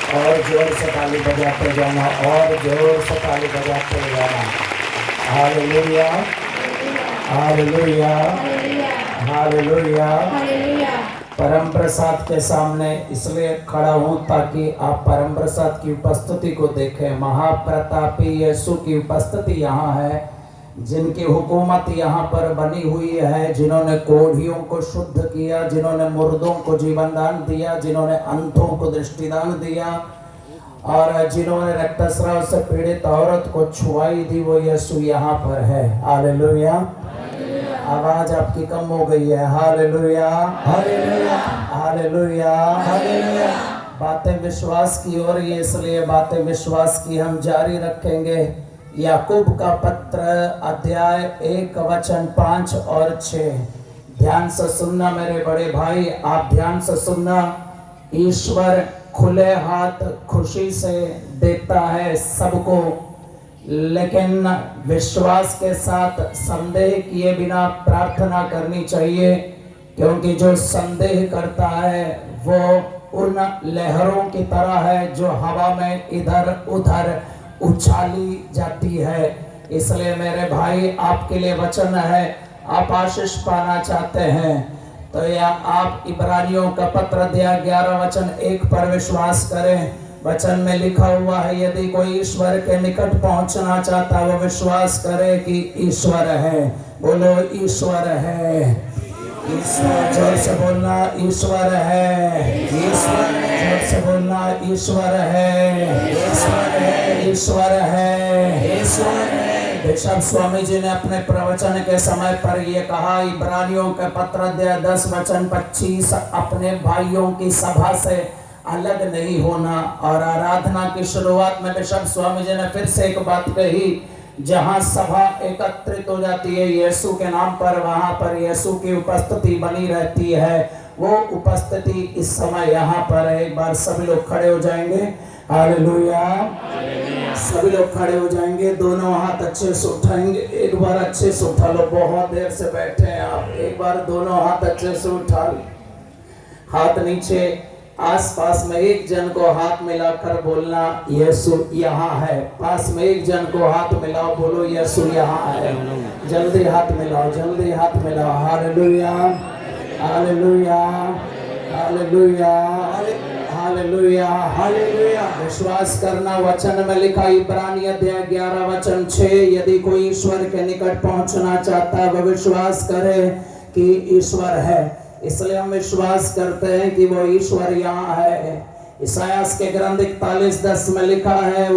और जोर से ताली बजाते जाना, और जोर से ताली बजाते जाना। Hallelujah, hallelujah, hallelujah. परम प्रसाद के सामने इसलिए खड़ा हूँ ताकि आप परम प्रसाद की उपस्थिति को देखें। महाप्रतापी यीशु की उपस्थिति यहाँ है, जिनकी हुकूमत यहाँ पर बनी हुई है, जिन्होंने कोढ़ियों को शुद्ध किया, जिन्होंने मुर्दों को जीवन दान दिया, जिन्होंने अंधों को दृष्टिदान दिया, और जिन्होंने रक्तस्राव से पीड़ित औरत को छुआई दी, वो यीशु यहाँ पर है। हालेलुया। आवाज आपकी कम हो गई है। Hallelujah, hallelujah, hallelujah, hallelujah. बातें विश्वास की ओर, ये इसलिए बातें विश्वास की हम जारी रखेंगे। याकूब का पत्र अध्याय 1 वचन 5 और 6। ध्यान से सुनना मेरे बड़े भाई, आप ध्यान से सुनना। ईश्वर खुले हाथ खुशी से देता है सबको, लेकिन विश्वास के साथ संदेह किए बिना प्रार्थना करनी चाहिए, क्योंकि जो संदेह करता है वो उन लहरों की तरह है जो हवा में इधर उधर उछाली जाती है। इसलिए मेरे भाई, आपके लिए वचन है, आप आशीष पाना चाहते हैं तो या आप इब्रानियों का पत्र दिया 11 वचन 1 पर विश्वास करें। वचन में लिखा हुआ है, यदि कोई ईश्वर के निकट पहुंचना चाहता है वो विश्वास करे कि ईश्वर है। बोलो ईश्वर है। ईश्वर, जोर से बोलना ईश्वर है। ईश्वर, जोर से बोलना ईश्वर है। ईश्वर है, ईश्वर है, ईश्वर है। बिशप स्वामी जी ने अपने प्रवचन के समय पर यह कहा, इब्रानियों के पत्र अध्याय 10 वचन 25, अपने भाइयों की सभा से अलग नहीं होना। और आराधना की शुरुआत में बिशप स्वामी जी ने फिर से एक बात कही, जहां सभा एकत्रित हो जाती है यीशु के नाम पर, वहां पर यीशु की उपस्थिति बनी रहती है। वो उपस्थिति इस समय यहाँ पर है। एक बार सभी लोग खड़े हो जाएंगे। हालेलुया। सभी लोग खड़े हो जाएंगे, दोनों हाथ अच्छे से उठाएंगे। एक बार अच्छे से उठा लो, बहुत देर से बैठे हैं आप। एक बार दोनों हाथ अच्छे से उठा लो, हाथ नीचे। आसपास में एक जन को हाथ मिलाकर बोलना, यीशु यहाँ है। पास में एक जन को हाथ मिलाओ, बोलो यीशु यहाँ है। जल्दी हाथ मिलाओ, जल्दी हाथ मिलाओ। Hallelujah, hallelujah, hallelujah, hallelujah, hallelujah. विश्वास करना, वचन में लिखा इब्रानी अध्याय 11 वचन 6, यदि कोई ईश्वर के निकट पहुंचना चाहता है वह विश्वास करे कि ईश्वर है। इसलिए हम विश्वास करते हैं कि वो ईश्वर यहाँ है। इसायास के ग्रंथ 41:10 में लिखा है,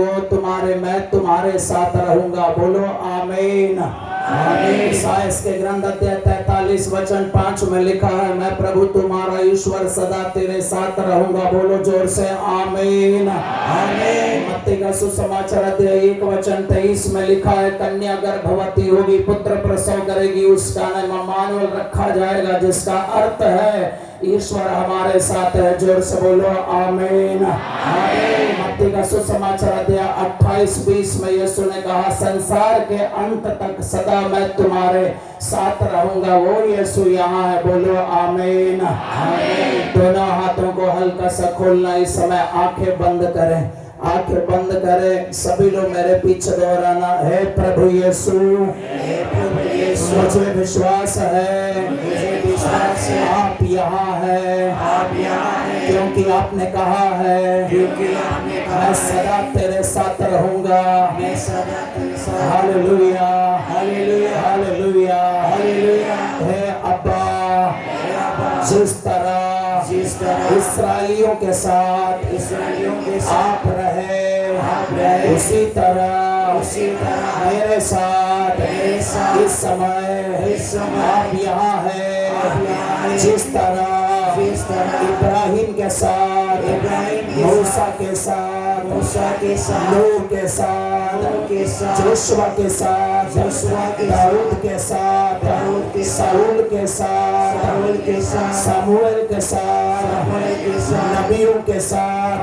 मैं तुम्हारे साथ रहूंगा। बोलो आमीन, आमीन। इसायास के ग्रंथ अध्याय 43 वचन 5 में लिखा है, मैं प्रभु तुम्हारा ईश्वर सदा तेरे साथ रहूंगा। बोलो जोर से आमीन, आमीन। मत्ती का सुसमाचार अध्याय 1 वचन 23 में लिखा है, कन्या गर्भवती होगी, पुत्र प्रसव करेगी, उसका नाम इम्मानुएल रखा जाएगा, जिसका अर्थ है ईश्वर हमारे साथ है। जोर से बोलो आमीन, आमीन। मत्ती का सुसमाचार अध्याय 28:20 में यीशु ने कहा, संसार के अंत तक सदा मैं तुम्हारे साथ रहूंगा। वो यीशु यहाँ है। बोलो आमीन, आमीन। दोनों हाथों को हल्का सा खोलना। इस समय आंखें बंद करें, आंखें बंद करें। सभी लोग मेरे पीछे दोहराना, है प्रभु यीशु, मुझे विश्वास है, मुझे विश्वास है आप यहाँ है, आप यहाँ है, क्योंकि आपने कहा है, क्योंकि आपने कहा मैं सदा तेरे साथ रहूंगा, मैं सदा तेरे साथ। Hallelujah, hallelujah, hallelujah, hallelujah. हे अब्बा, जिस तरह इस्राएलियों के साथ आप रहे, उसी तरह मेरे साथ इस समय आप यहाँ है। जिस तरह इब्राहिम के साथ, मूसा के साथ, नूह के साथ, जोशुआ के साथ, दाऊद के साथ, शाऊल के साथ, सामुएल के साथ, नबियों के साथ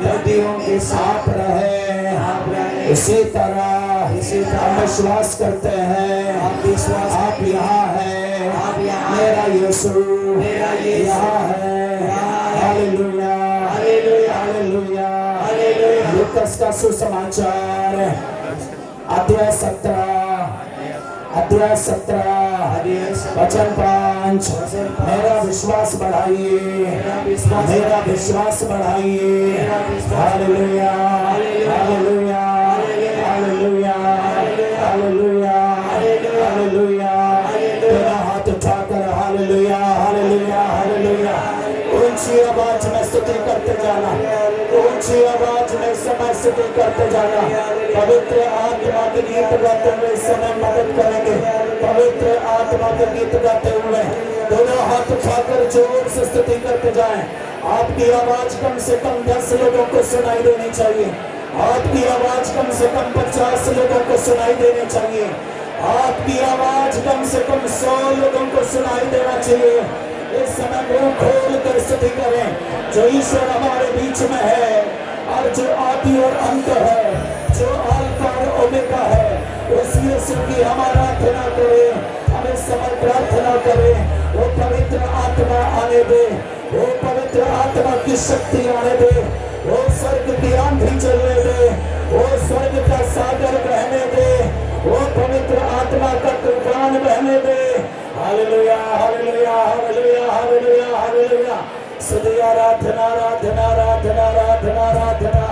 आप रहे। इसी तरह हम विश्वास करते हैं, आप यहाँ है, मेरा यीशु यहाँ है। हालेलुया, हालेलुया, हालेलुया, लूकास का सुसमाचार अध्याय 17 वचन 5। मेरा विश्वास बढ़ाइए, मेरा विश्वास बढ़ाइए। Hallelujah, hallelujah, hallelujah, hallelujah, hallelujah. दोनों हाथ उठाकर हालेलुया, हालेलुया, हालेलुया। ऊंची आवाज में स्तुति करते जाना, ऊंची आवाज में समय स्तुति करते जाना। पवित्र आत्मा के गीत गाते हुए इस समय मदद करेंगे। पवित्र आत्मा के गीत गाते हुए दोनों हाथ उठाकर जोर से स्तुति करते जाएं। आपकी आवाज कम से कम 10 लोगों को सुनाई देनी चाहिए। आपकी आवाज कम से कम 50 लोगों को सुनाई देनी चाहिए। आपकी आवाज कम से कम 100 लोगों को सुनाई देना चाहिए। इस समय मुंह खोल कर स्तुति करें। जो ईश्वर हमारे बीच में है और जो आदि और अंत है, जो अल्फा और ओमेगा है, उस यीशु की हम आराधना करें। हम इस समय प्रार्थना करें, वो पवित्र आत्मा आने दे, वो पवित्र आत्मा की शक्ति आने दे, वो स्वर्ग की आंधी चलने दे, वो स्वर्ग का सागर बहने दे, वो पवित्र आत्मा का तूफान बहने दे। Hallelujah, hallelujah, hallelujah, hallelujah, hallelujah. स्तुति आराधना, आराधना, आराधना, आराधना, आराधना।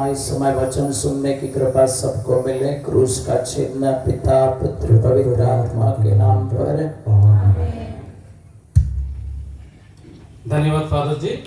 इस समय वचन सुनने की कृपा सबको मिले। क्रूस का चिन्ह पिता पुत्र पवित्र आत्मा के नाम पर। धन्यवाद फादर जी।